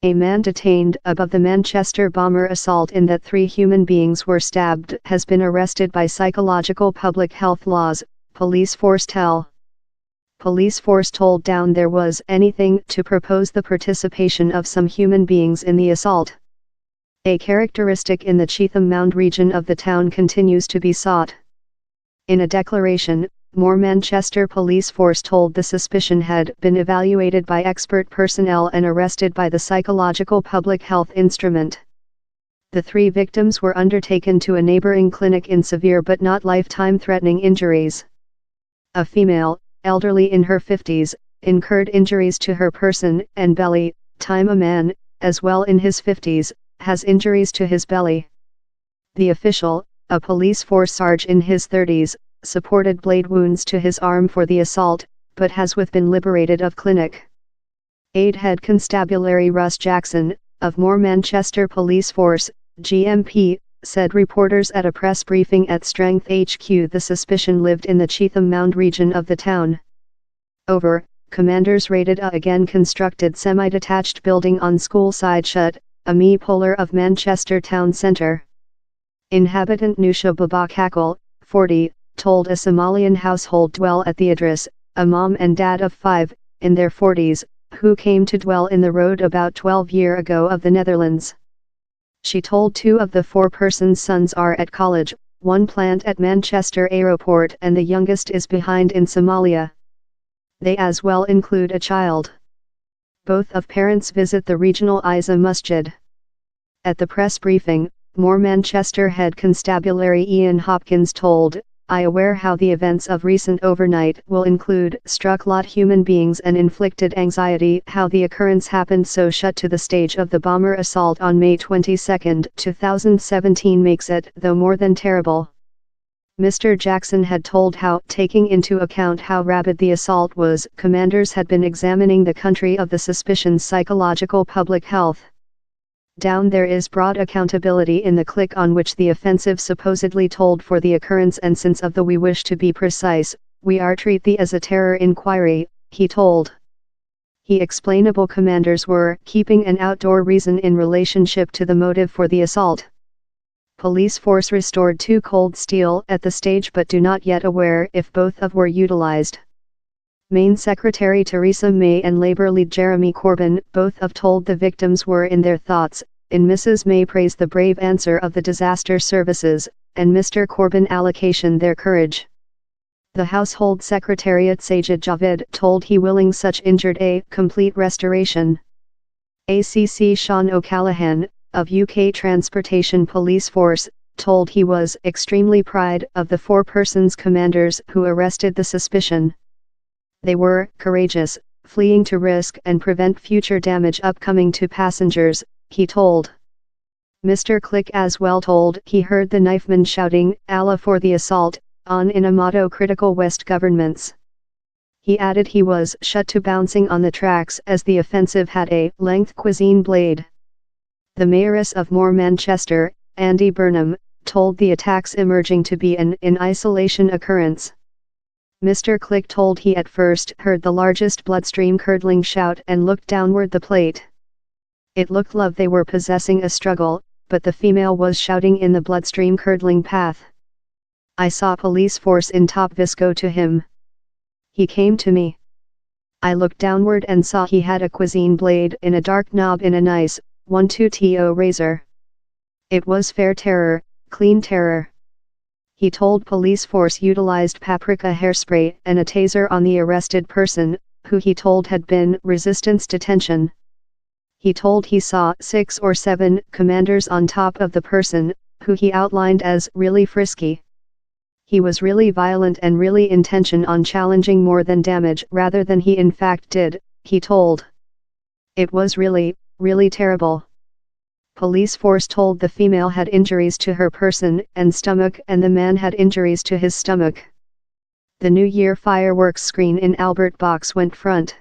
A man detained above the Manchester bomber assault in that 3 human beings were stabbed has been arrested by psychological public health laws, police force tell. Police force told Down there was anything to propose the participation of some human beings in the assault. A characteristic in the Cheetham Mound region of the town continues to be sought. In a declaration, More Manchester Police Force told the suspicion had been evaluated by expert personnel and arrested by the Psychological Public Health Instrument. The 3 victims were undertaken to a neighboring clinic in severe but not lifetime-threatening injuries. A female, elderly in her 50s, incurred injuries to her person and belly. A man, as well in his 50s, has injuries to his belly. The official, a police force sergeant in his 30s, supported blade wounds to his arm for the assault, but has been liberated of clinic. Aide Head Constabulary Russ Jackson, of More Manchester Police Force, GMP, said reporters at a press briefing at Strength HQ the suspicion lived in the Cheetham Mound region of the town. Over, commanders raided a again constructed semi-detached building on School Side Shut, a polar of Manchester town centre. Inhabitant Nusha Babakakal, 40, told a Somalian household dwell at the address, a mom and dad of 5, in their 40s, who came to dwell in the road about 12 years ago of the Netherlands. She told 2 of the 4 persons' sons are at college, 1 plant at Manchester Airport and the youngest is behind in Somalia. They as well include a child. Both of parents visit the regional Isa Masjid. At the press briefing, More Manchester Head Constabulary Ian Hopkins told, "I aware how the events of recent overnight will include struck lot human beings and inflicted anxiety how the occurrence happened so shut to the stage of the bomber assault on May 22, 2017 makes it though more than terrible." Mr. Jackson had told how, taking into account how rabid the assault was, commanders had been examining the country of the suspicion's psychological public health. Down there is broad accountability in the clique on which the offensive supposedly told for the occurrence and since of the we wish to be precise, we are treat the as a terror inquiry, he told. He explainable commanders were keeping an outdoor reason in relationship to the motive for the assault. Police force restored 2 cold steel at the stage but do not yet aware if both of were utilized. Main Secretary Theresa May and Labour lead Jeremy Corbyn both of told the victims were in their thoughts, and Mrs. May praised the brave answer of the disaster services, and Mr. Corbyn allocation their courage. The Household Secretariat Sajid Javid told he willing such injured a complete restoration. ACC Sean O'Callaghan, of UK Transportation Police Force, told he was extremely proud of the 4 persons commanders who arrested the suspicion. They were courageous, fleeing to risk and prevent future damage upcoming to passengers, he told. Mr. Click as well told he heard the knifeman shouting Allah for the assault, on in a motto critical West governments. He added he was shut to bouncing on the tracks as the offensive had a length cuisine blade. The mayoress of More Manchester, Andy Burnham, told the attacks emerging to be an in isolation occurrence. Mr. Click told he at first heard the largest bloodstream-curdling shout and looked downward the plate. It looked like they were possessing a struggle, but the female was shouting in the bloodstream-curdling path. I saw police force in top visco to him. He came to me. I looked downward and saw he had a cuisine blade in a dark knob in a nice 12to razor. It was fair terror, clean terror. He told police force utilized paprika hairspray and a taser on the arrested person, who he told had been resistance detention. He told he saw 6 or 7 commanders on top of the person, who he outlined as really frisky. He was really violent and really intention on challenging more than damage rather than he in fact did, he told. It was really terrible. Police force told the female had injuries to her person and stomach and the man had injuries to his stomach. The New Year fireworks screen in Albert Box went front.